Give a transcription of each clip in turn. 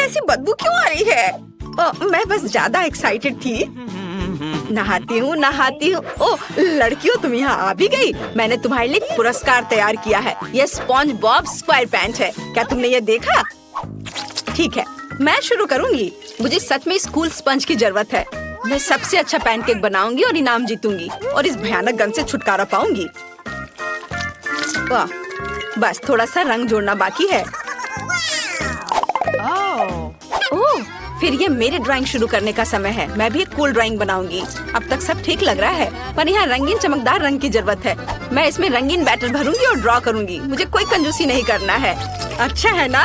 ऐसी बदबू क्यों आ रही है? मैं बस ज्यादा एक्साइटेड थी। नहाती हूँ। ओह लड़कियों, तुम यहाँ आ भी गई। मैंने तुम्हारे लिए एक पुरस्कार तैयार किया है। यह स्पॉन्ज बॉब स्क्वायर पैंट है। क्या तुमने ये देखा? ठीक है, मैं शुरू करूँगी। मुझे सच में स्कूल स्पंज की जरूरत है। मैं सबसे अच्छा पैनकेक बनाऊंगी और इनाम जीतूंगी और इस भयानक गन से छुटकारा पाऊंगी। वाह, बस थोड़ा सा रंग जोड़ना बाकी है। ओह, फिर ये मेरे ड्राइंग शुरू करने का समय है। मैं भी एक कूल ड्राइंग बनाऊंगी। अब तक सब ठीक लग रहा है, पर यहाँ रंगीन चमकदार रंग की जरूरत है। मैं इसमें रंगीन बैटर भरूंगी और ड्रॉ करूंगी। मुझे कोई कंजूसी नहीं करना है। अच्छा है ना?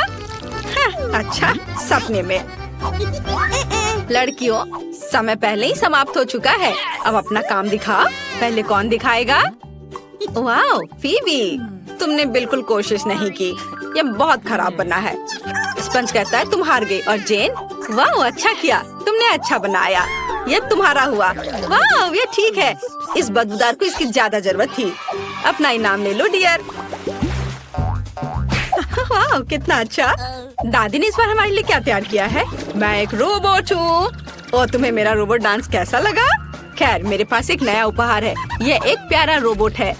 हाँ, अच्छा, सपने में। लड़कियों, समय पहले ही समाप्त हो चुका है। अब अपना काम दिखाओ। पहले कौन दिखाएगा? वाह फीबी, तुमने बिल्कुल कोशिश नहीं की। ये बहुत खराब बना है। स्पंज कहता है तुम हार गई। और जेन, वाह अच्छा किया, तुमने अच्छा बनाया। ये तुम्हारा हुआ। वाह ये ठीक है। इस बदबूदार को इसकी ज्यादा जरूरत थी। अपना इनाम ले लो डियर। वाह कितना अच्छा। दादी ने इस बार हमारे लिए क्या तैयार किया है? मैं एक रोबोट हूँ। और तुम्हें मेरा रोबोट डांस कैसा लगा? खैर, मेरे पास एक नया उपहार है। ये एक प्यारा रोबोट है।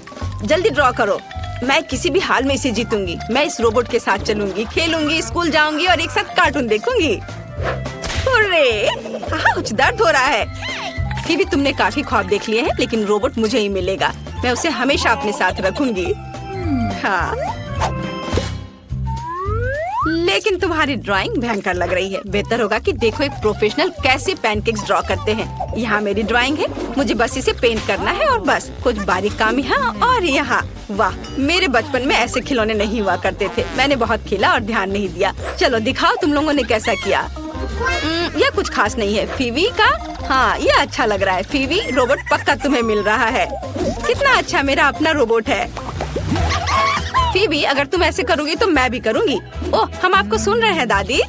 जल्दी ड्रॉ करो। मैं किसी भी हाल में इसे जीतूंगी। मैं इस रोबोट के साथ चलूंगी, खेलूंगी, स्कूल जाऊंगी और एक साथ कार्टून देखूंगी। कुछ दर्द हो रहा है। फिर भी तुमने काफी ख्वाब देख लिए हैं, लेकिन रोबोट मुझे ही मिलेगा। मैं उसे हमेशा अपने साथ रखूंगी। हाँ, लेकिन तुम्हारी ड्राइंग भयंकर लग रही है। बेहतर होगा कि देखो एक प्रोफेशनल कैसे पैनकेक्स ड्रॉ करते हैं। यहाँ मेरी ड्राइंग है। मुझे बस इसे पेंट करना है और बस कुछ बारीक काम यहाँ और यहाँ। वाह, मेरे बचपन में ऐसे खिलौने नहीं हुआ करते थे। मैंने बहुत खेला और ध्यान नहीं दिया। चलो दिखाओ तुम लोगों ने कैसा किया। यह कुछ खास नहीं है। फीवी का, हाँ ये अच्छा लग रहा है। फीवी, रोबोट पक्का तुम्हें मिल रहा है। कितना अच्छा, मेरा अपना रोबोट है। फीवी, अगर तुम ऐसे करोगी तो मैं भी करूँगी। ओह, हम आपको सुन रहे हैं दादी।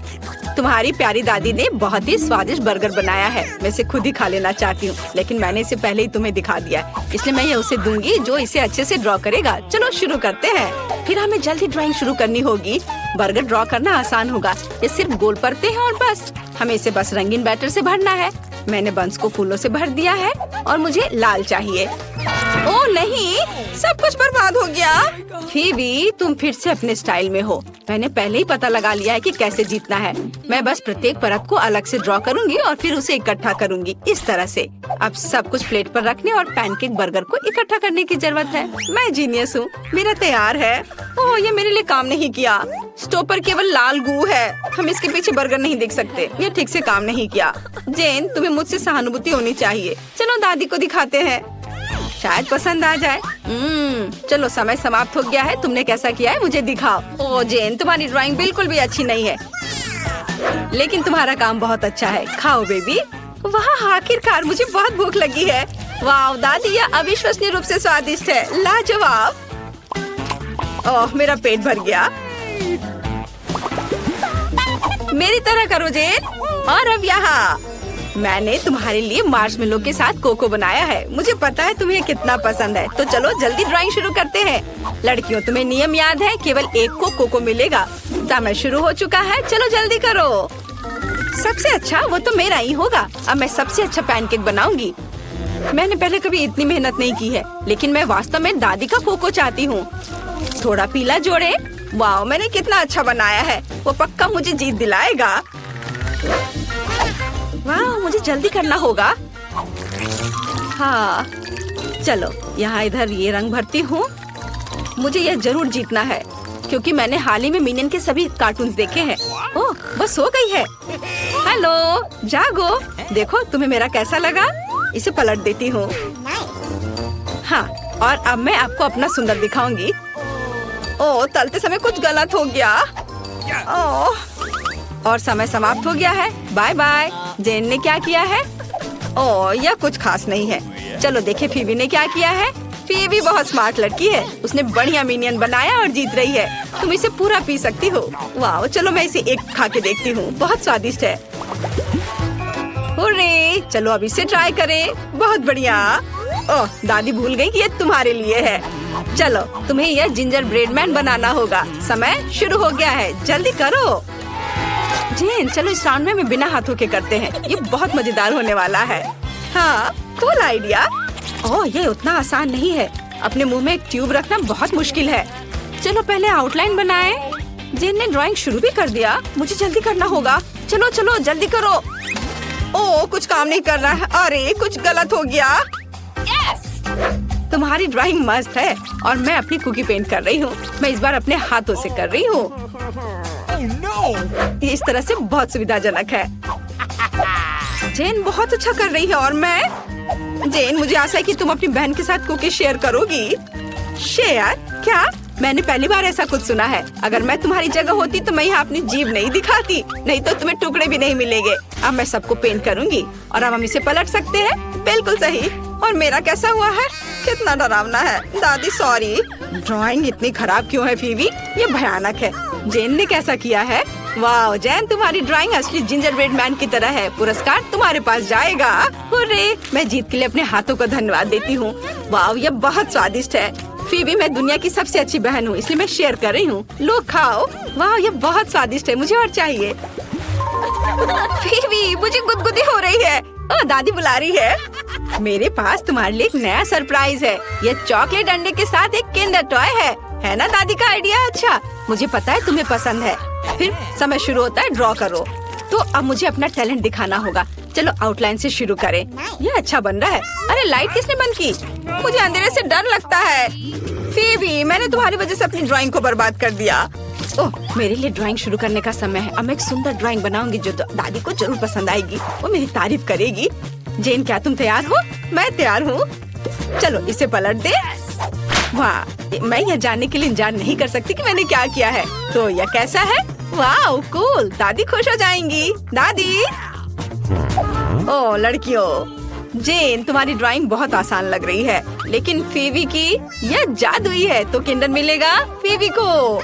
तुम्हारी प्यारी दादी ने बहुत ही स्वादिष्ट बर्गर बनाया है। मैं इसे खुद ही खा लेना चाहती हूँ, लेकिन मैंने इसे पहले ही तुम्हें दिखा दिया है, इसलिए मैं ये उसे दूंगी जो इसे अच्छे से ड्रॉ करेगा। चलो शुरू करते हैं। फिर हमें जल्दी ड्राइंग शुरू करनी होगी। बर्गर ड्रॉ करना आसान होगा। ये सिर्फ गोल परतें हैं और बस हमें इसे बस रंगीन बैटर से भरना है। मैंने बंस को फूलों से भर दिया है और मुझे लाल चाहिए। ओह नहीं, सब कुछ बर्बाद हो गया। फीबी, तुम फिर से अपने स्टाइल में हो। मैंने पहले ही पता लगा लिया है कि कैसे जीतना है। मैं बस प्रत्येक परत को अलग से ड्रॉ करूंगी और फिर उसे इकट्ठा करूंगी इस तरह से। अब सब कुछ प्लेट पर रखने और पैनकेक बर्गर को इकट्ठा करने की जरूरत है। मैं जीनियस हूँ। मेरा तैयार है। ओह, ये मेरे लिए काम नहीं किया। स्टोव पर केवल लाल गू है। हम इसके पीछे बर्गर नहीं देख सकते। ये ठीक से काम नहीं किया। जेन, तुम्हें मुझसे सहानुभूति होनी चाहिए। चलो दादी को दिखाते हैं, शायद पसंद आ जाए। चलो समय समाप्त हो गया है। तुमने कैसा किया है मुझे दिखाओ। ओह जेन, तुम्हारी ड्राइंग बिल्कुल भी अच्छी नहीं है, लेकिन तुम्हारा काम बहुत अच्छा है। खाओ बेबी। वाह, आखिरकार मुझे बहुत भूख लगी है। वाह दादी, यह अविश्वसनीय रूप से स्वादिष्ट है। लाजवाब। ओह, मेरा पेट भर गया। मेरी तरह करो जेन। और अब यहाँ मैंने तुम्हारे लिए मार्शमेलो के साथ कोको बनाया है। मुझे पता है तुम्हें कितना पसंद है। तो चलो जल्दी ड्राइंग शुरू करते हैं। लड़कियों, तुम्हें नियम याद है? केवल एक को कोको मिलेगा। समय शुरू हो चुका है। चलो जल्दी करो। सबसे अच्छा वो तो मेरा ही होगा। अब मैं सबसे अच्छा पैनकेक बनाऊंगी। मैंने पहले कभी इतनी मेहनत नहीं की है, लेकिन मैं वास्तव में दादी का कोको चाहती हूँ। थोड़ा पीला जोड़े। वाह, मैंने कितना अच्छा बनाया है। वो पक्का मुझे जीत दिलाएगा। वाह, मुझे जल्दी करना होगा। हाँ चलो, यहाँ इधर ये रंग भरती हूँ। मुझे यह जरूर जीतना है, क्योंकि मैंने हाल ही में मिनियन के सभी कार्टून्स देखे हैं। ओह, बस हो गई है। हेलो, जागो। देखो तुम्हें मेरा कैसा लगा। इसे पलट देती हूँ। हाँ, और अब मैं आपको अपना सुंदर दिखाऊंगी। ओह, तलते समय कुछ गलत हो गया। ओह, और समय समाप्त हो गया है। Bye bye. जेन ने क्या किया है? ओह, यह कुछ खास नहीं है। चलो देखे फीबी ने क्या किया है। फीबी बहुत स्मार्ट लड़की है। उसने बढ़िया मिनियन बनाया और जीत रही है। तुम इसे पूरा पी सकती हो। वाह, चलो मैं इसे एक खा के देखती हूँ। बहुत स्वादिष्ट है। हुर्रे, चलो अब इसे ट्राई करें। बहुत बढ़िया। ओह, दादी भूल गई कि ये तुम्हारे लिए है। चलो, तुम्हें यह जिंजर ब्रेड मैन बनाना होगा। समय शुरू हो गया है। जल्दी करो। जेन चलो इस राउंड में हम बिना हाथों के करते हैं। ये बहुत मजेदार होने वाला है। हाँ, कूल आइडिया। ओह, ये उतना आसान नहीं है। अपने मुंह में एक ट्यूब रखना बहुत मुश्किल है। चलो पहले आउटलाइन बनाएं। जेन ने ड्राइंग शुरू भी कर दिया। मुझे जल्दी करना होगा। चलो चलो जल्दी करो। ओह, कुछ काम नहीं कर रहा है। अरे कुछ गलत हो गया। तुम्हारी ड्राइंग मस्त है और मैं अपनी कुकी पेंट कर रही हूँ। मैं इस बार अपने हाथों से कर रही हूँ। ये इस तरह से बहुत सुविधाजनक है। जेन बहुत अच्छा कर रही है और मैं। जेन, मुझे आशा है कि तुम अपनी बहन के साथ कुकी शेयर करोगी। शेयर? क्या? मैंने पहली बार ऐसा कुछ सुना है। अगर मैं तुम्हारी जगह होती तो मैं यहाँ अपनी जीभ नहीं दिखाती, नहीं तो तुम्हें टुकड़े भी नहीं मिलेंगे। अब मैं सबको पेंट करूँगी और अब हम इसे पलट सकते हैं। बिल्कुल सही। और मेरा कैसा हुआ है? कितना डरावना है। दादी सॉरी। ड्राइंग इतनी खराब क्यों है फीवी? ये भयानक है। जेन ने कैसा किया है? वाह जेन, तुम्हारी ड्राइंग असली जिंजर ब्रेड मैन की तरह है। पुरस्कार तुम्हारे पास जाएगा। हुर्रे, मैं जीत के लिए अपने हाथों को धन्यवाद देती हूँ। वाह, ये बहुत स्वादिष्ट है। फीबी, मैं दुनिया की सबसे अच्छी बहन हूँ, इसलिए मैं शेयर कर रही हूँ। लो खाओ। वाह, ये बहुत स्वादिष्ट है। मुझे और चाहिए। फीबी, मुझे गुदगुदी हो रही है। दादी बुला रही है। मेरे पास तुम्हारे लिए एक नया सरप्राइज है। ये चॉकलेट अंडे के साथ एक किंडर टॉय है ना दादी का आइडिया? अच्छा, मुझे पता है तुम्हें पसंद है। फिर समय शुरू होता है, ड्रॉ करो। तो अब मुझे अपना टैलेंट दिखाना होगा। चलो आउटलाइन से शुरू करें। ये अच्छा बन रहा है। अरे लाइट किसने बंद की? मुझे अंधेरे से डर लगता है। फीबी, मैंने तुम्हारी वजह से अपनी ड्राइंग को बर्बाद कर दिया। ओह, मेरे लिए ड्राइंग शुरू करने का समय है। अब मैं एक सुंदर ड्राइंग बनाऊंगी जो दादी को जरूर पसंद आएगी। वो मेरी तारीफ करेगी। जेन, क्या तुम तैयार हो? मैं तैयार हूँ। चलो इसे पलट दे। वाह, मैं यह जानने के लिए इंतजार नहीं कर सकती कि मैंने क्या किया है। तो यह कैसा है? वाह कूल, दादी खुश हो जाएंगी। दादी। ओह लड़कियों, जेन तुम्हारी ड्राइंग बहुत आसान लग रही है, लेकिन फीवी की यह जादुई है। तो किंडर मिलेगा फीवी को।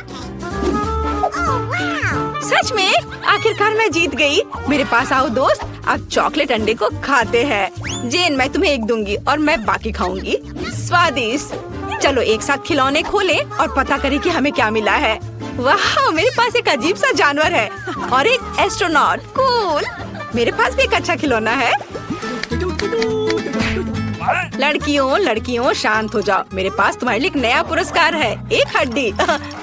सच में? आखिरकार मैं जीत गई। मेरे पास आओ दोस्त, अब चॉकलेट अंडे को खाते हैं। जेन, मैं तुम्हें एक दूंगी और मैं बाकी खाऊंगी। स्वादिष्ट। चलो एक साथ खिलौने खोलें और पता करें कि हमें क्या मिला है। वाह, मेरे पास एक अजीब सा जानवर है और एक एस्ट्रोनॉट। कूल। मेरे पास भी एक अच्छा खिलौना है। लड़कियों शांत हो जाओ। मेरे पास तुम्हारे लिए एक नया पुरस्कार है, एक हड्डी।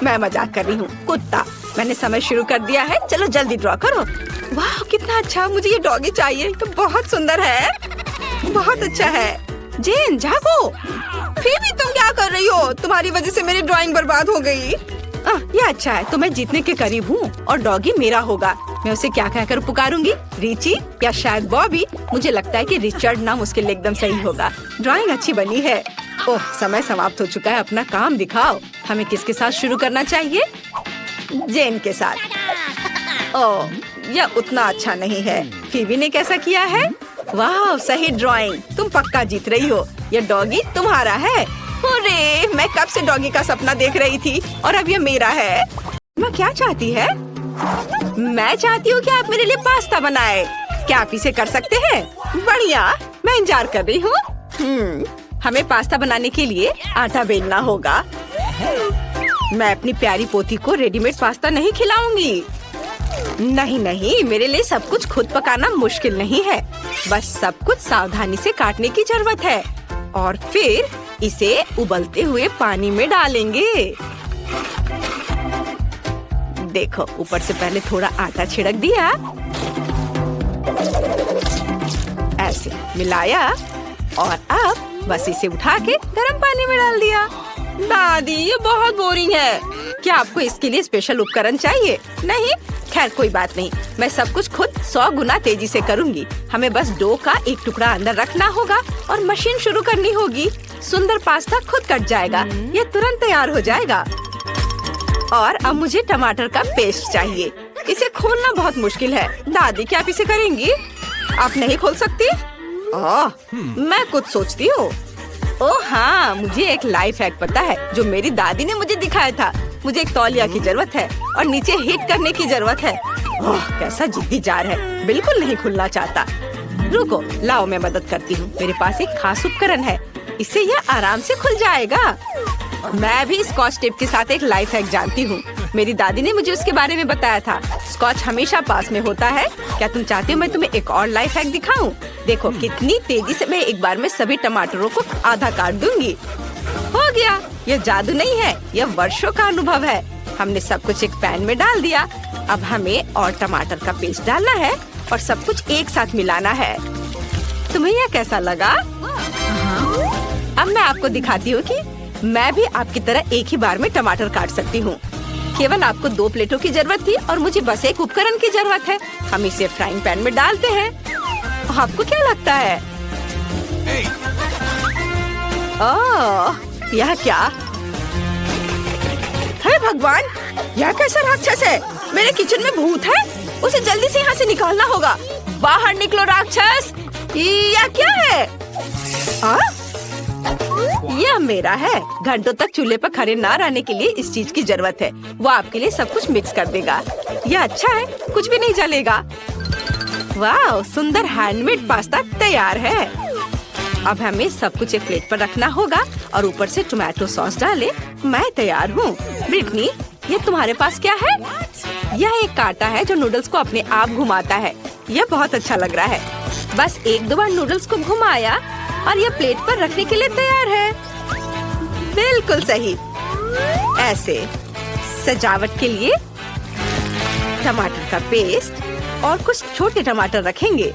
मैं मजाक कर रही हूँ। कुत्ता। मैंने समय शुरू कर दिया है। चलो जल्दी ड्रॉ करो। वाह कितना अच्छा, मुझे ये डॉगी चाहिए। तो बहुत सुंदर है, बहुत अच्छा है। जेन जागो। फीबी, तुम क्या कर रही हो? तुम्हारी वजह से मेरी ड्राइंग बर्बाद हो गई। ये अच्छा है। तो मैं जीतने के करीब हूँ और डॉगी मेरा होगा। मैं उसे क्या कहकर पुकारूंगी? रिची या शायद बॉबी? मुझे लगता है कि रिचर्ड नाम उसके लिए एकदम सही होगा। ड्राइंग अच्छी बनी है। ओह, समय समाप्त हो चुका है। अपना काम दिखाओ। हमें किसके साथ शुरू करना चाहिए? जेन के साथ। ओह, यह उतना अच्छा नहीं है। फीबी ने कैसा किया है? वाह सही ड्राइंग। तुम पक्का जीत रही हो। यह डॉगी तुम्हारा है। अरे, मैं कब से डॉगी का सपना देख रही थी और अब यह मेरा है। मैं क्या चाहती है? मैं चाहती हूँ कि आप मेरे लिए पास्ता बनाए। क्या आप इसे कर सकते हैं? बढ़िया, मैं इंतजार कर रही हूँ। हमें पास्ता बनाने के लिए आटा बेलना होगा। मैं अपनी प्यारी पोती को रेडीमेड पास्ता नहीं खिलाऊंगी। नहीं, मेरे लिए सब कुछ खुद पकाना मुश्किल नहीं है। बस सब कुछ सावधानी से काटने की जरूरत है और फिर इसे उबलते हुए पानी में डालेंगे। देखो, ऊपर से पहले थोड़ा आटा छिड़क दिया, ऐसे मिलाया और अब बस इसे उठा के गर्म पानी में डाल दिया। दादी, ये बहुत बोरिंग है। क्या आपको इसके लिए स्पेशल उपकरण चाहिए? नहीं? खैर कोई बात नहीं, मैं सब कुछ खुद 100 गुना तेजी से करूंगी। हमें बस डो का एक टुकड़ा अंदर रखना होगा और मशीन शुरू करनी होगी। सुंदर पास्ता खुद कट जाएगा। ये तुरंत तैयार हो जाएगा। और अब मुझे टमाटर का पेस्ट चाहिए। इसे खोलना बहुत मुश्किल है। दादी, क्या आप इसे करेंगी? आप नहीं खोल सकती? मैं कुछ सोचती हूँ। ओह हाँ, मुझे एक लाइफ हैक पता है जो मेरी दादी ने मुझे दिखाया था। मुझे एक तौलिया की जरूरत है और नीचे हिट करने की जरूरत है। ओह, कैसा जिद्दी जार है, बिल्कुल नहीं खुलना चाहता। रुको, लाओ मैं मदद करती हूँ। मेरे पास एक खास उपकरण है, इससे यह आराम से खुल जाएगा। मैं भी स्कॉच टेप के साथ एक लाइफ हैक जानती हूँ। मेरी दादी ने मुझे उसके बारे में बताया था। स्कॉच हमेशा पास में होता है। क्या तुम चाहते हो मैं तुम्हें एक और लाइफ हैक दिखाऊं? देखो कितनी तेजी से मैं एक बार में सभी टमाटरों को आधा काट दूंगी। हो गया। ये जादू नहीं है, यह वर्षों का अनुभव है। हमने सब कुछ एक पैन में डाल दिया। अब हमें और टमाटर का पेस्ट डालना है और सब कुछ एक साथ मिलाना है। तुम्हें यह कैसा लगा? अब मैं आपको दिखाती हूँ कि मैं भी आपकी तरह एक ही बार में टमाटर काट सकती हूँ। केवल आपको 2 प्लेटों की जरूरत थी और मुझे बस एक उपकरण की जरूरत है। हम इसे फ्राइंग पैन में डालते हैं। आपको क्या लगता है? ओह, यह क्या? हे भगवान, यह कैसा राक्षस है? मेरे किचन में भूत है। उसे जल्दी से यहाँ से निकालना होगा। बाहर निकलो राक्षस। यह क्या है? यह मेरा है। घंटों तक चूल्हे पर खड़े ना रहने के लिए इस चीज की जरूरत है। वो आपके लिए सब कुछ मिक्स कर देगा। यह अच्छा है, कुछ भी नहीं जलेगा। वाह, सुंदर हैंडमेड पास्ता तैयार है। अब हमें सब कुछ एक प्लेट पर रखना होगा और ऊपर से टोमेटो सॉस डालें। मैं तैयार हूँ। ब्रिटनी, ये तुम्हारे पास क्या है? यह एक कांटा है जो नूडल्स को अपने आप घुमाता है। यह बहुत अच्छा लग रहा है। बस 1-2 बार नूडल्स को घुमाया और यह प्लेट पर रखने के लिए तैयार है। बिल्कुल सही। ऐसे सजावट के लिए टमाटर का पेस्ट और कुछ छोटे टमाटर रखेंगे।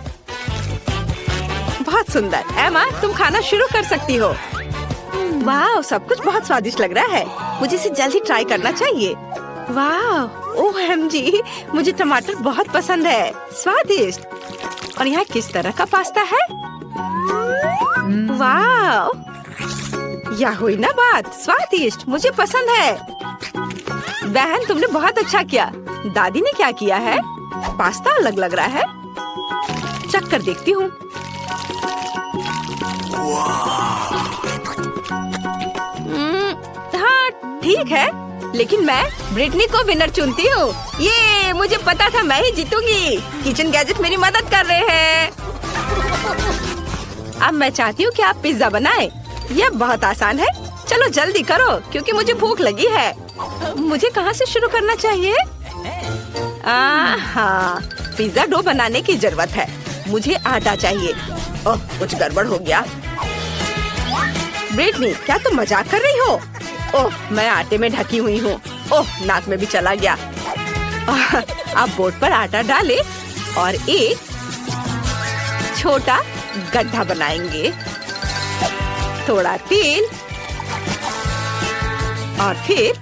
बहुत सुंदर। एमा, तुम खाना शुरू कर सकती हो। वाह, सब कुछ बहुत स्वादिष्ट लग रहा है। मुझे इसे जल्दी ट्राई करना चाहिए। वाह, OMG, मुझे टमाटर बहुत पसंद है। स्वादिष्ट। और यहाँ किस तरह का पास्ता है? वाह, यह हुई ना बात। स्वादिष्ट, मुझे पसंद है। बहन, तुमने बहुत अच्छा किया। दादी ने क्या किया है? पास्ता अलग लग रहा है। चख कर देखती हूँ। हाँ, ठीक है, लेकिन मैं ब्रिटनी को विनर चुनती हूँ। ये मुझे पता था मैं ही जीतूंगी। किचन गैजेट मेरी मदद कर रहे हैं। अब मैं चाहती हूँ कि आप पिज्जा बनाएं। यह बहुत आसान है। चलो जल्दी करो क्योंकि मुझे भूख लगी है। मुझे कहाँ से शुरू करना चाहिए? हाँ, पिज्जा डो बनाने की जरूरत है। मुझे आटा चाहिए। ओह, कुछ गड़बड़ हो गया। ब्रिटनी, क्या तुम मजाक कर रही हो? ओह, मैं आटे में ढकी हुई हूँ। ओह, नाक में भी चला गया। अब बोर्ड पर आटा डालें और एक छोटा गड्ढा बनाएंगे। थोड़ा तेल और फिर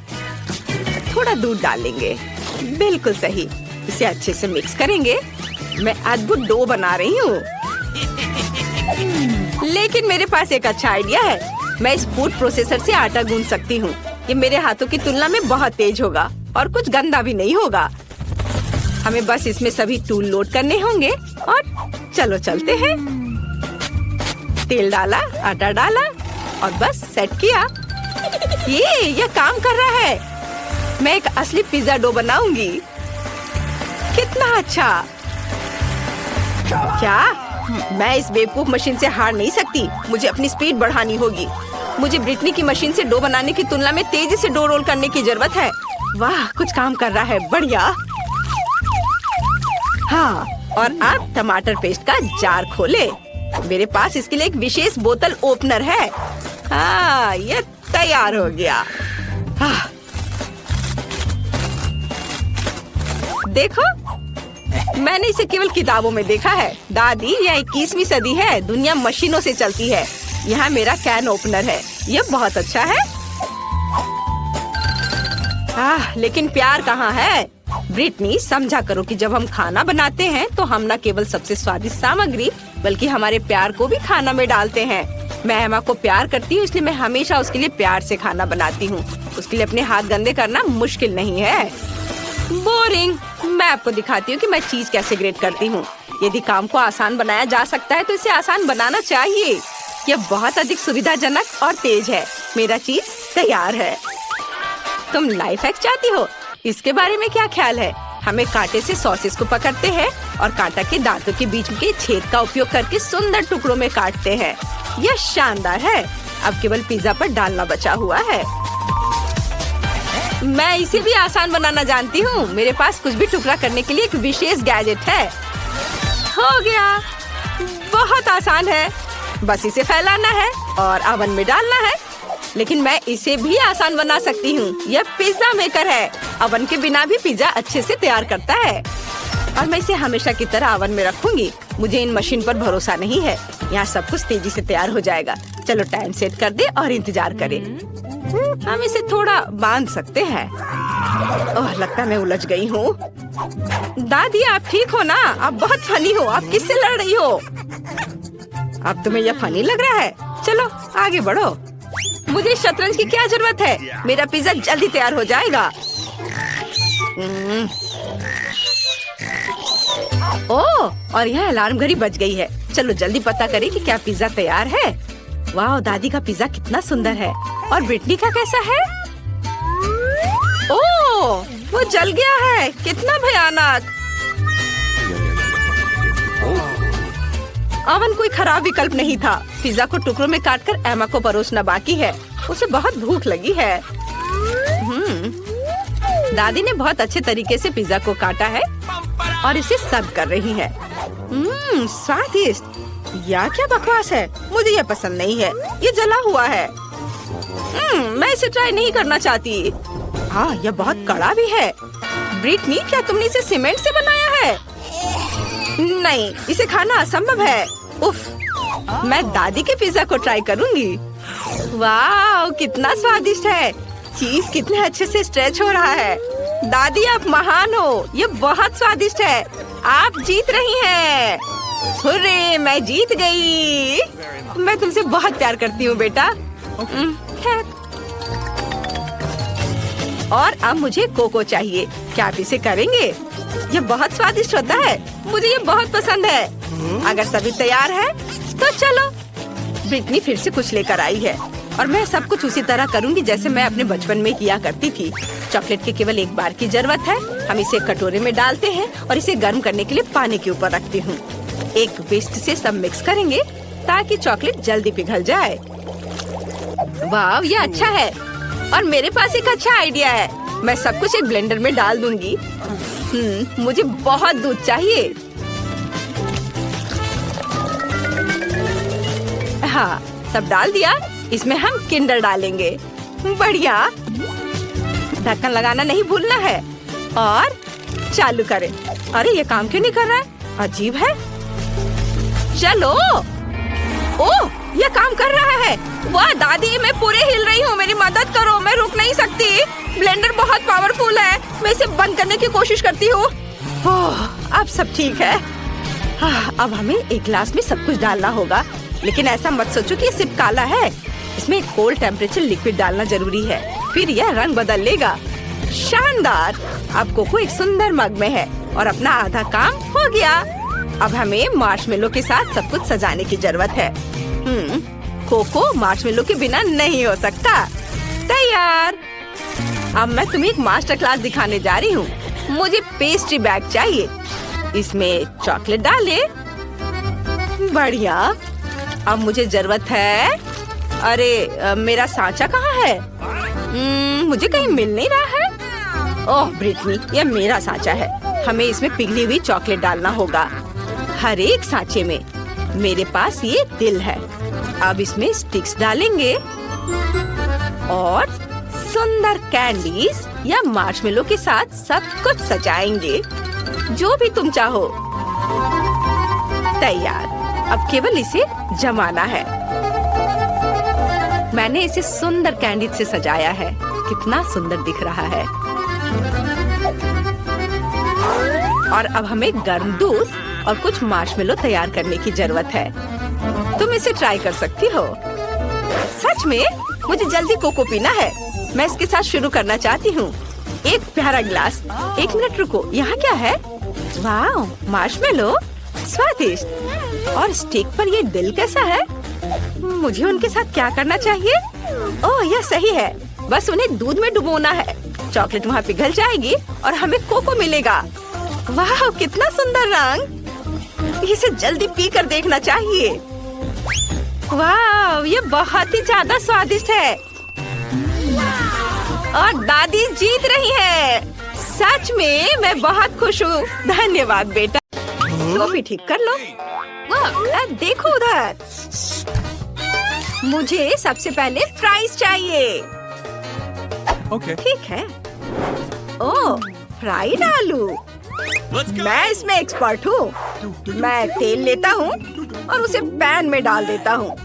थोड़ा दूध डालेंगे। बिल्कुल सही। इसे अच्छे से मिक्स करेंगे। मैं अद्भुत डो बना रही हूँ। लेकिन मेरे पास एक अच्छा आइडिया है। मैं इस फूड प्रोसेसर से आटा गूंथ सकती हूँ। ये मेरे हाथों की तुलना में बहुत तेज होगा और कुछ गंदा भी नहीं होगा। हमें बस इसमें सभी टूल लोड करने होंगे और चलो चलते हैं। तेल डाला, आटा डाला और बस सेट किया। यह काम कर रहा है। मैं एक असली पिज्जा डो बनाऊंगी। कितना अच्छा। क्या मैं इस बेवकूफ मशीन से हार नहीं सकती? मुझे अपनी स्पीड बढ़ानी होगी। मुझे ब्रिटनी की मशीन से डो बनाने की तुलना में तेजी से डो रोल करने की जरूरत है। वाह, कुछ काम कर रहा है। बढ़िया। हाँ, और अब टमाटर पेस्ट का जार खोले। मेरे पास इसके लिए एक विशेष बोतल ओपनर है। हाँ, ये तैयार हो गया। हाँ। देखो, मैंने इसे केवल किताबों में देखा है। दादी, यह 21वीं सदी है। दुनिया मशीनों से चलती है। यहाँ मेरा कैन ओपनर है। यह बहुत अच्छा है। लेकिन प्यार कहाँ है? ब्रिटनी, समझा करो कि जब हम खाना बनाते हैं तो हम न केवल सबसे स्वादिष्ट सामग्री बल्कि हमारे प्यार को भी खाना में डालते हैं। मैं एमा को प्यार करती हूँ, इसलिए मैं हमेशा उसके लिए प्यार से खाना बनाती हूँ। उसके लिए अपने हाथ गंदे करना मुश्किल नहीं है। बोरिंग। मैं आपको दिखाती हूँ कि मैं चीज कैसे ग्रेट करती हूँ। यदि काम को आसान बनाया जा सकता है तो इसे आसान बनाना चाहिए। यह बहुत अधिक सुविधाजनक और तेज है। मेरा चीज तैयार है। तुम लाइफ हैक चाहती हो? इसके बारे में क्या ख्याल है? हमें कांटे से सॉसेस को पकड़ते हैं और कांटा के दांतों के बीच के छेद का उपयोग करके सुंदर टुकड़ों में काटते हैं। यह शानदार है। अब केवल पिज्जा पर डालना बचा हुआ है। मैं इसे भी आसान बनाना जानती हूँ। मेरे पास कुछ भी टुकड़ा करने के लिए एक विशेष गैजेट है। हो गया, बहुत आसान है। बस इसे फैलाना है और ओवन में डालना है। लेकिन मैं इसे भी आसान बना सकती हूँ। यह पिज्जा मेकर है। ओवन के बिना भी पिज्जा अच्छे से तैयार करता है। और मैं इसे हमेशा की तरह ओवन में रखूंगी। मुझे इन मशीन पर भरोसा नहीं है। यहाँ सब कुछ तेजी से तैयार हो जाएगा। चलो टाइम सेट कर दे और इंतजार करें। हम इसे थोड़ा बांध सकते हैं। ओह, लगता है मैं उलझ गई हूँ। दादी आप ठीक हो ना? आप बहुत फनी हो। आप किससे लड़ रही हो? अब तुम्हें यह फनी लग रहा है? चलो आगे बढ़ो। मुझे शतरंज की क्या जरूरत है? मेरा पिज्जा जल्दी तैयार हो जाएगा। ओह, और यह अलार्म घड़ी बज गई है। चलो जल्दी पता करें कि क्या पिज्जा तैयार है। वाह, दादी का पिज्जा कितना सुंदर है। और ब्रिटनी का कैसा है? ओह, वो जल गया है। कितना भयानक। ओवन कोई खराब विकल्प नहीं था। पिज्जा को टुकड़ों में काटकर एमा को परोसना बाकी है। उसे बहुत भूख लगी है। दादी ने बहुत अच्छे तरीके से पिज्जा को काटा है और इसे सर्व कर रही है। स्वादिष्ट। या क्या बकवास है? मुझे यह पसंद नहीं है। ये जला हुआ है। मैं इसे ट्राई नहीं करना चाहती। हाँ, यह बहुत कड़ा भी है। ब्रिटनी, क्या तुमने इसे सीमेंट से बनाया है? नहीं, इसे खाना असंभव है। उफ, मैं दादी के पिज्जा को ट्राई करूंगी। वाह, कितना स्वादिष्ट है। चीज कितने अच्छे से स्ट्रेच हो रहा है। दादी आप महान हो। ये बहुत स्वादिष्ट है। आप जीत रही हैं। हुर्रे, मैं जीत गई। मैं तुमसे बहुत प्यार करती हूँ बेटा। और अब मुझे कोको चाहिए। क्या आप इसे करेंगे? ये बहुत स्वादिष्ट होता है। मुझे ये बहुत पसंद है। अगर सभी तैयार है तो चलो। ब्रिटनी फिर से कुछ लेकर आई है और मैं सब कुछ उसी तरह करूंगी जैसे मैं अपने बचपन में किया करती थी। चॉकलेट के केवल एक बार की जरूरत है। हम इसे कटोरे में डालते हैं और इसे गर्म करने के लिए पानी के ऊपर रखती हूँ। एक विस्क से सब मिक्स करेंगे ताकि चॉकलेट जल्दी पिघल जाए। वाह, ये अच्छा है। और मेरे पास एक अच्छा आइडिया है। मैं सब कुछ एक ब्लेंडर में डाल दूंगी। मुझे बहुत दूध चाहिए। हाँ, सब डाल दिया। इसमें हम किंडर डालेंगे। बढ़िया। ढक्कन लगाना नहीं भूलना है और चालू करें। अरे ये काम क्यों नहीं कर रहा है? अजीब है। चलो। ओह, ये काम कर रहा है। वाह दादी, मैं पूरे हिल रही हूँ। मेरी मदद करो, मैं रुक नहीं सकती। ब्लेंडर बहुत पावरफुल है। मैं इसे बंद करने की कोशिश करती हूँ। अब सब ठीक है। अब हमें एक गिलास में सब कुछ डालना होगा। लेकिन ऐसा मत सोचो कि ये सिर्फ काला है। इसमें एक कोल्ड टेम्परेचर लिक्विड डालना जरूरी है। फिर यह रंग बदल लेगा। शानदार। अब कोको एक सुंदर मग में है और अपना आधा काम हो गया। अब हमें मार्शमेलो के साथ सब कुछ सजाने की जरूरत है। कोको मार्शमेलो के बिना नहीं हो सकता। तैयार। अब मैं तुम्हें एक मास्टर क्लास दिखाने जा रही हूँ। मुझे पेस्ट्री बैग चाहिए। इसमें चॉकलेट डाले। बढ़िया। अब मुझे जरूरत है। अरे मेरा सांचा कहाँ है? मुझे कहीं मिल नहीं रहा है। ओह ब्रिटनी, यह मेरा सांचा है। हमें इसमें पिघली हुई चॉकलेट डालना होगा। हर एक सांचे में। मेरे पास ये दिल है। अब इसमें स्टिक्स डालेंगे और सुंदर कैंडीज या मार्शमेलो के साथ सब कुछ सजाएंगे। जो भी तुम चाहो। तैयार। अब केवल इसे जमाना है। मैंने इसे सुंदर कैंडीज से सजाया है। कितना सुंदर दिख रहा है। और अब हमें गर्म दूध और कुछ मार्शमेलो तैयार करने की जरूरत है। तुम इसे ट्राई कर सकती हो। सच में? मुझे जल्दी कोको पीना है। मैं इसके साथ शुरू करना चाहती हूँ। एक प्यारा गिलास। एक मिनट रुको, यहाँ क्या है? वाह, मार्शमेलो। स्वादिष्ट। और स्टिक पर ये दिल कैसा है? मुझे उनके साथ क्या करना चाहिए? ओह, यह सही है। बस उन्हें दूध में डुबोना है। चॉकलेट वहाँ पिघल जाएगी और हमें कोको मिलेगा। वाह, कितना सुंदर रंग। इसे जल्दी पी कर देखना चाहिए। वाह, ये बहुत ही ज्यादा स्वादिष्ट है। और दादी जीत रही है। सच में मैं बहुत खुश हूँ। धन्यवाद बेटा। वो भी ठीक कर लो। देखो उधर। मुझे सबसे पहले फ्राइज चाहिए। ठीक है। ओह, फ्राइड आलू। मैं इसमें एक्सपर्ट हूँ। मैं तेल लेता हूँ और उसे पैन में डाल देता हूँ।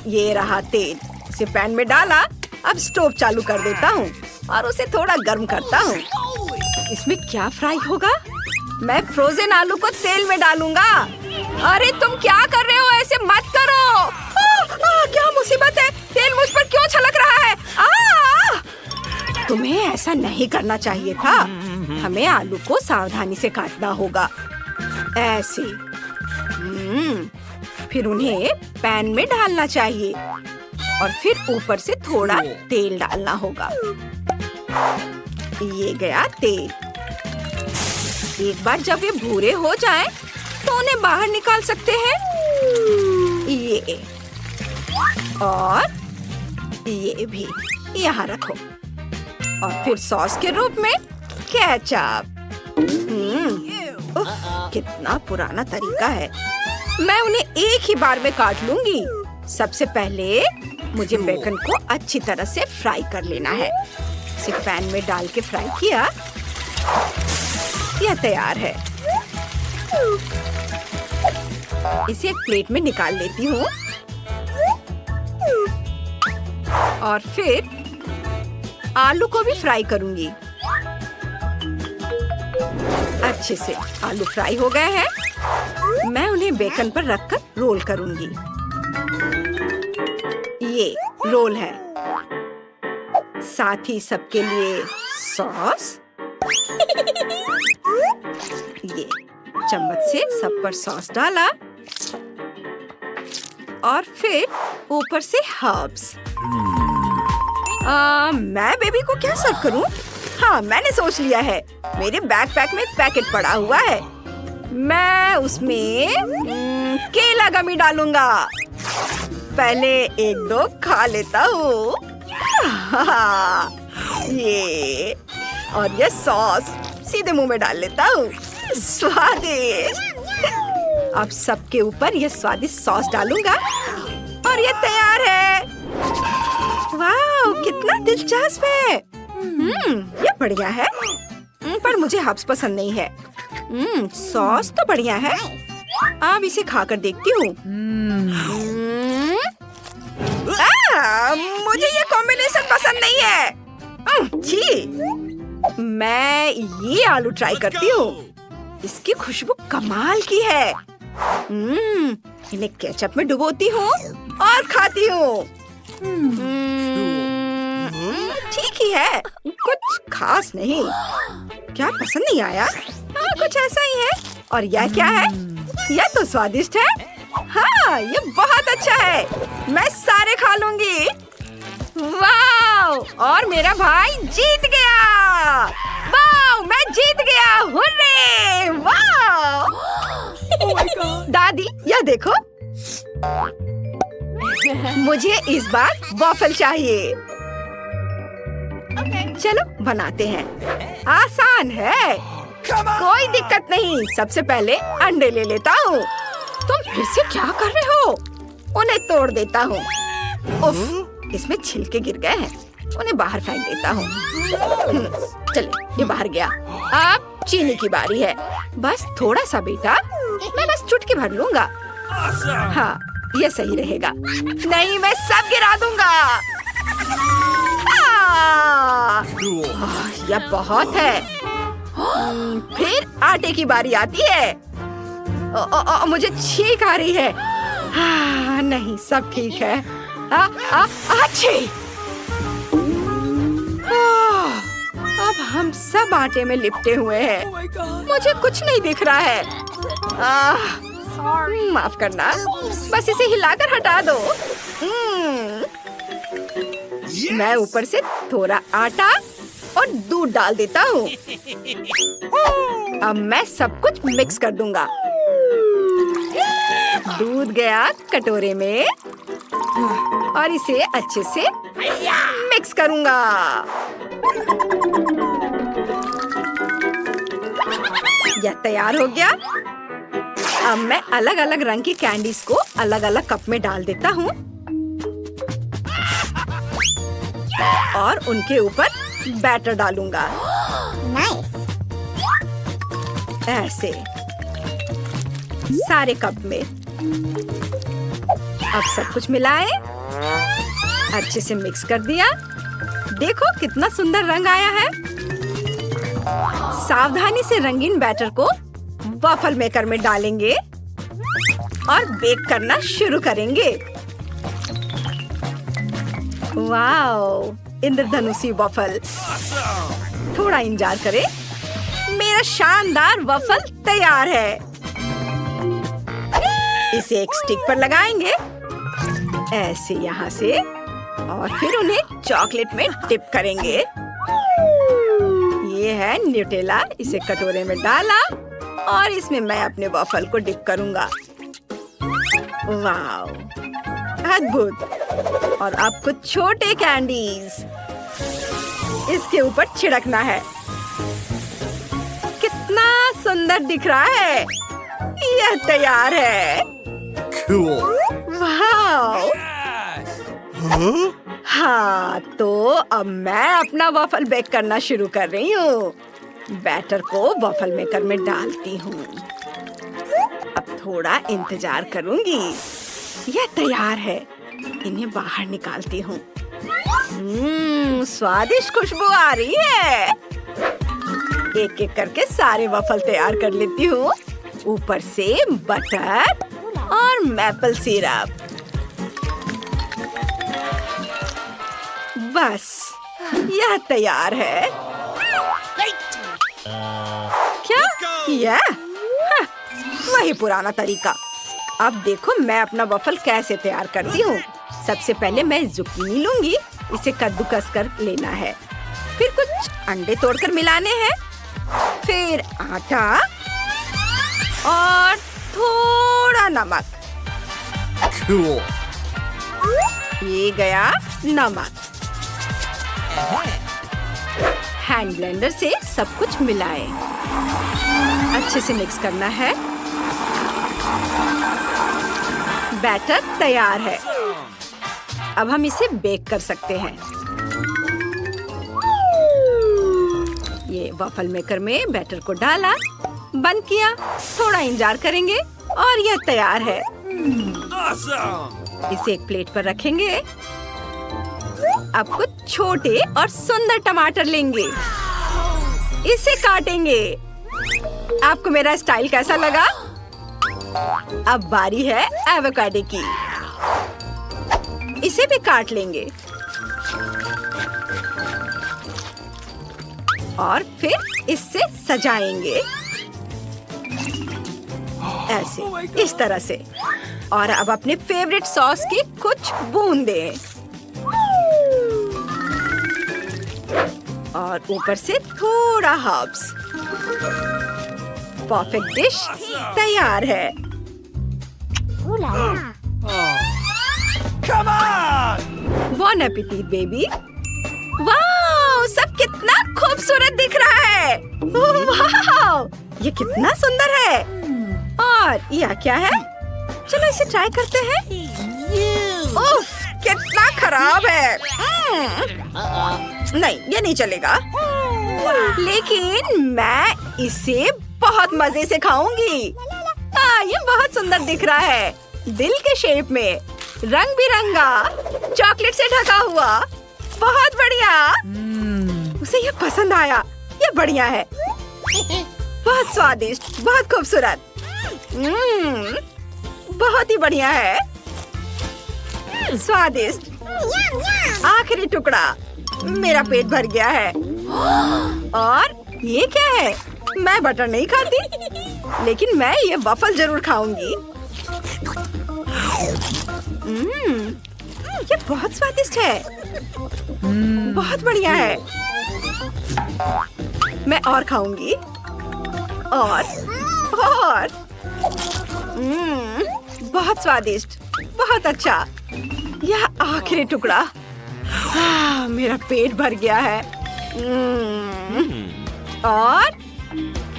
ये रहा तेल। इसे पैन में डाला। अब स्टोव चालू कर देता हूँ और उसे थोड़ा गर्म करता हूँ। इसमें क्या फ्राई होगा? मैं फ्रोजन आलू को तेल में डालूंगा। अरे तुम क्या कर रहे हो? ऐसे मत करो। क्या मुसीबत है? तेल मुझ पर क्यों छलक रहा है? तुम्हें ऐसा नहीं करना चाहिए था। हमें आलू को सावधानी से काटना होगा। ऐसे। फिर उन्हें पैन में डालना चाहिए और फिर ऊपर से थोड़ा तेल डालना होगा। ये गया तेल। एक बार जब ये भूरे हो जाएं, तो उन्हें बाहर निकाल सकते हैं। ये और ये भी यहाँ रखो। और फिर सॉस के रूप में केचप। उफ, कितना पुराना तरीका है। मैं उन्हें एक ही बार में काट लूंगी। सबसे पहले मुझे बेकन को अच्छी तरह से फ्राई कर लेना है। इसे पैन में डाल के फ्राई किया। यह तैयार है। इसे एक प्लेट में निकाल लेती हूँ और फिर आलू को भी फ्राई करूंगी। अच्छे से आलू फ्राई हो गए हैं। मैं उन्हें बेकन पर रखकर रोल करूंगी। ये रोल है। साथ ही सबके लिए सॉस। ये चम्मच से सब पर सॉस डाला और फिर ऊपर से हर्ब्स। मैं बेबी को क्या सर्व करूं? हाँ, मैंने सोच लिया है। मेरे बैकपैक में एक पैकेट पड़ा हुआ है। मैं उसमें केला गमी डालूंगा। पहले एक दो खा लेता हूँ। ये और ये सॉस सीधे मुंह में डाल लेता हूँ। स्वादिष्ट। अब सबके ऊपर ये स्वादिष्ट सॉस डालूंगा और ये तैयार है। वाह, कितना दिलचस्प है। ये बढ़िया है। पर मुझे हर्ब्स पसंद नहीं है। सॉस तो बढ़िया है। अब इसे खाकर देखती हूँ। मुझे ये कॉम्बिनेशन पसंद नहीं है। छी। मैं ये आलू ट्राई करती हूँ। इसकी खुशबू कमाल की है। इन्हें केचप में डुबोती हूँ और खाती हूँ। ठीक ही है, कुछ खास नहीं। क्या पसंद नहीं आया? कुछ ऐसा ही है। और यह क्या है? यह तो स्वादिष्ट है। हाँ, ये बहुत अच्छा है। मैं सारे खा लूंगी। वाह! और मेरा भाई जीत गया। वाह! मैं जीत गया। हुर्रे! वाह! दादी, यह देखो। मुझे इस बार वॉफल चाहिए। चलो बनाते हैं। आसान है, कोई दिक्कत नहीं। सबसे पहले अंडे ले लेता हूँ। तुम फिर से क्या कर रहे हो? उन्हें तोड़ देता हूँ। उफ, इसमें छिलके गिर गए हैं। उन्हें बाहर फेंक देता हूँ। चलो, ये बाहर गया। अब चीनी की बारी है। बस थोड़ा सा बेटा, मैं बस चुटकी भर लूंगा। हाँ, ये सही रहेगा। नहीं, मैं सब गिरा दूंगा। यह बहुत है। फिर आटे की बारी आती है। मुझे छींक आ रही है। नहीं, सब ठीक है। अच्छी। अब हम सब आटे में लिपटे हुए हैं। मुझे कुछ नहीं दिख रहा है। माफ करना, बस इसे हिलाकर हटा दो। मैं ऊपर से थोड़ा आटा और दूध डाल देता हूँ। अब मैं सब कुछ मिक्स कर दूंगा। दूध गया कटोरे में और इसे अच्छे से मिक्स करूंगा। यह तैयार हो गया। अब मैं अलग अलग रंग की कैंडीज को अलग अलग कप में डाल देता हूँ और उनके ऊपर बैटर डालूंगा। ऐसे सारे कप में। अब सब कुछ मिलाएं, अच्छे से मिक्स कर दिया। देखो कितना सुंदर रंग आया है। सावधानी से रंगीन बैटर को वॉफल मेकर में डालेंगे और बेक करना शुरू करेंगे। वाओ, इंद्रधनुषी वॉफल। थोड़ा इंतजार करें। मेरा शानदार वॉफल तैयार है। इसे एक स्टिक पर लगाएंगे, ऐसे यहाँ से, और फिर उन्हें चॉकलेट में डिप करेंगे। ये है न्यूटेला। इसे कटोरे में डाला और इसमें मैं अपने वॉफल को डिप करूंगा। वाओ, अद्भुत। और अब कुछ छोटे कैंडीज इसके ऊपर छिड़कना है। कितना सुंदर दिख रहा है। यह तैयार है। वाओ। हाँ, तो अब मैं अपना वॉफल बेक करना शुरू कर रही हूँ। बैटर को वॉफल मेकर में डालती हूँ। अब थोड़ा इंतजार करूंगी। यह तैयार है। इन्हें बाहर निकालती हूँ। स्वादिष्ट खुशबू आ रही है। एक एक करके सारे वॉफल तैयार कर लेती हूँ। ऊपर से बटर और मैपल सिरप। बस, यह तैयार है। क्या? यह? हाँ, वही पुराना तरीका। अब देखो मैं अपना वॉफल कैसे तैयार करती हूँ। सबसे पहले मैं जुकीनी लूंगी। इसे कद्दूकस कर लेना है। फिर कुछ अंडे तोड़कर मिलाने हैं। फिर आटा और थोड़ा नमक। ये गया नमक। हैंड ब्लेंडर से सब कुछ मिलाएं। अच्छे से मिक्स करना है। बैटर तैयार है। अब हम इसे बेक कर सकते हैं। ये वॉफल मेकर में बैटर को डाला, बंद किया, थोड़ा इंतजार करेंगे और यह तैयार है। इसे एक प्लेट पर रखेंगे। अब कुछ छोटे और सुंदर टमाटर लेंगे। इसे काटेंगे। आपको मेरा स्टाइल कैसा लगा? अब बारी है एवोकाडो की। इसे भी काट लेंगे और फिर इससे सजाएंगे, ऐसे, इस तरह से। और अब अपने फेवरेट सॉस की कुछ बूंदें और ऊपर से थोड़ा हर्ब्स। परफेक्ट डिश तैयार है। बॉन एपेटिट बेबी। वाह, सब कितना खूबसूरत दिख रहा है। वाह, ये कितना सुंदर है। और यह क्या है? चलो इसे ट्राई करते हैं। उफ, कितना खराब है। नहीं, ये नहीं चलेगा। लेकिन मैं इसे बहुत मजे से खाऊंगी। ये बहुत सुंदर दिख रहा है। दिल के शेप में, रंग बिरंगा, चॉकलेट से ढका हुआ। बहुत बढ़िया। उसे ये पसंद आया। ये बढ़िया है। बहुत स्वादिष्ट, बहुत खूबसूरत। बहुत ही बढ़िया है। स्वादिष्ट। आखिरी टुकड़ा। मेरा पेट भर गया है। और ये क्या है? मैं बटर नहीं खाती, लेकिन मैं ये वॉफल जरूर खाऊंगी। ये बहुत स्वादिष्ट है। बहुत बढ़िया है। मैं और खाऊंगी। और बहुत स्वादिष्ट, बहुत अच्छा। यह आखिरी टुकड़ा। मेरा पेट भर गया है। और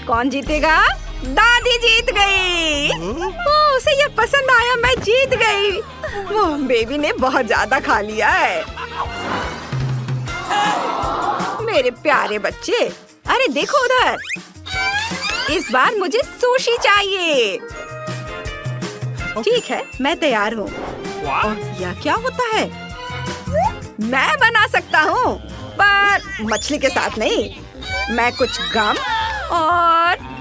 कौन जीतेगा? दादी जीत गई। उसे ये पसंद आया, मैं जीत गई। वो बेबी ने बहुत ज्यादा खा लिया है। मेरे प्यारे बच्चे, अरे देखो उधर, इस बार मुझे सुशी चाहिए। ठीक है, मैं तैयार हूँ। और यह क्या होता है? मैं बना सकता हूँ, पर मछली के साथ नहीं। मैं कुछ गम और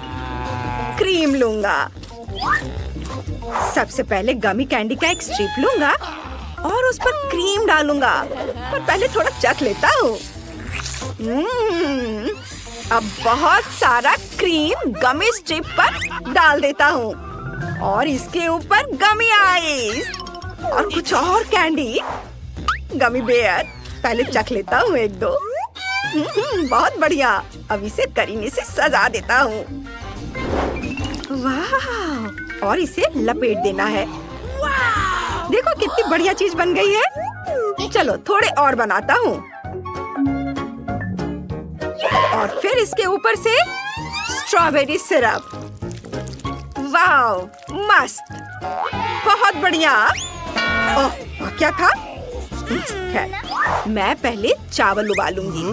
क्रीम लूंगा। सबसे पहले गमी कैंडी का एक स्ट्रिप लूंगा और उस पर क्रीम डालूंगा। पर पहले थोड़ा चख लेता हूँ। अब बहुत सारा क्रीम गमी स्ट्रिप पर डाल देता हूँ और इसके ऊपर गमी आइस और कुछ और कैंडी, गमी बेयर। पहले चख लेता हूँ एक दो। बहुत बढ़िया। अब इसे करीने से सजा देता हूँ। वाह! और इसे लपेट देना है। देखो कितनी बढ़िया चीज बन गई है। चलो थोड़े और बनाता हूँ। और फिर इसके ऊपर से स्ट्रॉबेरी सिरप। वाह! मस्त, बहुत बढ़िया। ओह, क्या था? मैं पहले चावल उबालूंगी।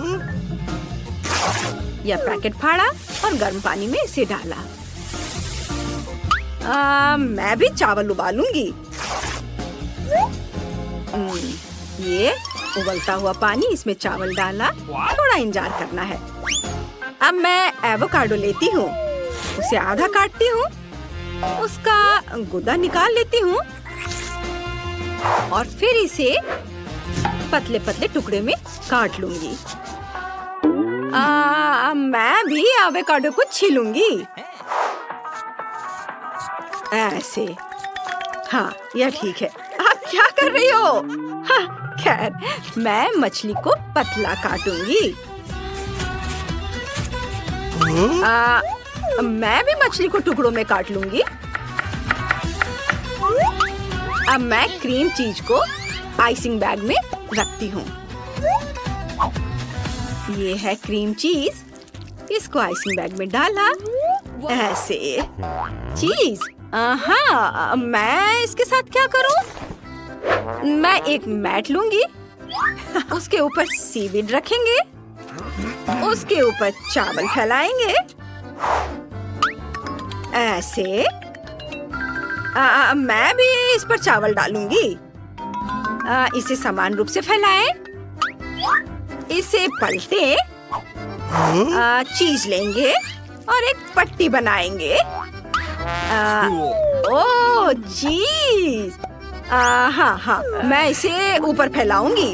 यह पैकेट फाड़ा और गर्म पानी में इसे डाला। मैं भी चावल उबालूंगी। ये उबलता हुआ पानी, इसमें चावल डाला। थोड़ा इंतजार करना है। अब मैं एवोकाडो लेती हूँ, उसे आधा काटती हूँ, उसका गुदा निकाल लेती हूँ और फिर इसे पतले पतले टुकड़े में काट लूंगी। मैं भी एवोकाडो को छीलूंगी ऐसे। हाँ, यह ठीक है। आप क्या कर रही हो? हाँ, खैर, मैं मछली को पतला काटूंगी। मैं भी मछली को टुकड़ों में काट लूंगी। अब मैं क्रीम चीज को आइसिंग बैग में रखती हूँ। ये है क्रीम चीज, इसको आइसिंग बैग में डाला ऐसे। चीज, हाँ, मैं इसके साथ क्या करूँ? मैं एक मैट लूंगी, उसके ऊपर सीवीड रखेंगे, उसके ऊपर चावल फैलाएंगे ऐसे। मैं भी इस पर चावल डालूंगी। इसे समान रूप से फैलाएं, इसे पलटे, चीज लेंगे और एक पट्टी बनाएंगे। ओह चीज! हाँ हाँ, मैं इसे ऊपर फैलाऊंगी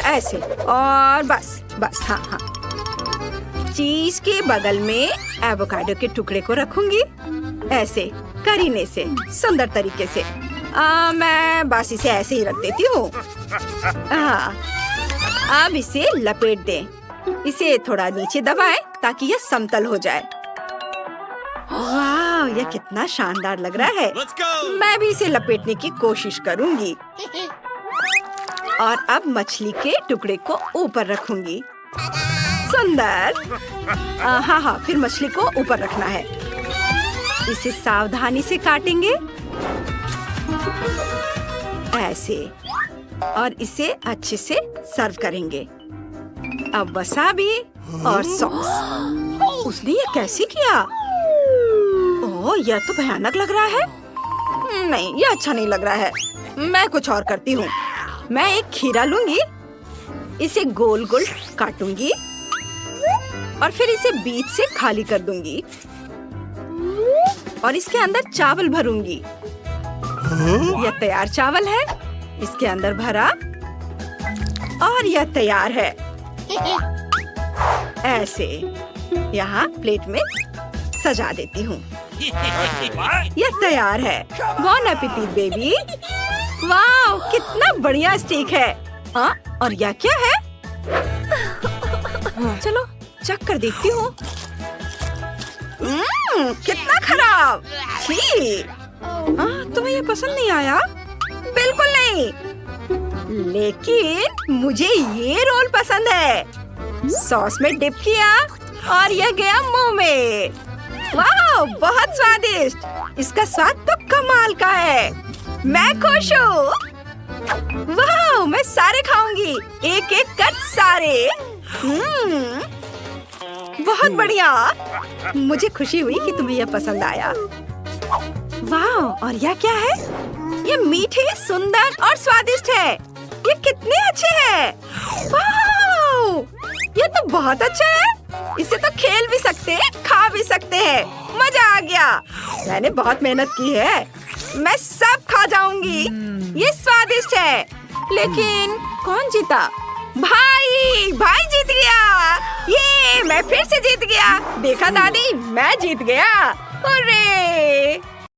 ऐसे। और बस बस, हाँ हाँ। चीज के बगल में एवोकाडो के टुकड़े को रखूंगी ऐसे, करीने से, सुंदर तरीके से। मैं बस इसे ऐसे ही रख देती हूँ। हाँ, अब इसे लपेट दें। इसे थोड़ा नीचे दबाएं ताकि यह समतल हो जाए। वाह, यह कितना शानदार लग रहा है। मैं भी इसे लपेटने की कोशिश करूंगी। और अब मछली के टुकड़े को ऊपर रखूंगी। सुंदर। हाँ हाँ, फिर मछली को ऊपर रखना है। इसे सावधानी से काटेंगे ऐसे और इसे अच्छे से सर्व करेंगे। अब वसाबी और सॉस। उसने ये कैसे किया? ओह, यह तो भयानक लग रहा है। नहीं, यह अच्छा नहीं लग रहा है। मैं कुछ और करती हूँ। मैं एक खीरा लूंगी, इसे गोल गोल काटूंगी और फिर इसे बीच से खाली कर दूंगी और इसके अंदर चावल भरूंगी। यह तैयार चावल है, इसके अंदर भरा और यह तैयार है ऐसे। यहाँ प्लेट में सजा देती हूँ। यह तैयार है। बॉन एपेटिट बेबी। वाह, कितना बढ़िया स्टेक है। हाँ, और यह क्या है? चलो चख कर देखती हूँ। कितना खराब। छी! तुम्हें यह पसंद नहीं आया? बिल्कुल नहीं। लेकिन मुझे ये रोल पसंद है। सॉस में डिप किया और यह गया मुंह में। वाह, बहुत स्वादिष्ट। इसका स्वाद तो कमाल का है। मैं खुश हूँ। वाह, मैं सारे खाऊंगी, एक एक कर सारे। बहुत बढ़िया। मुझे खुशी हुई कि तुम्हें यह पसंद आया। वाह, और यह क्या है? ये मीठे, सुंदर और स्वादिष्ट है। ये कितने अच्छे हैं। वाह, ये तो बहुत अच्छा है। इसे तो खेल भी सकते हैं, खा भी सकते हैं। मजा आ गया। मैंने बहुत मेहनत की है। मैं सब खा जाऊंगी। ये स्वादिष्ट है। लेकिन कौन जीता? भाई जीत गया। ये मैं फिर से जीत गया। देखा दादी, मैं जीत गया। अरे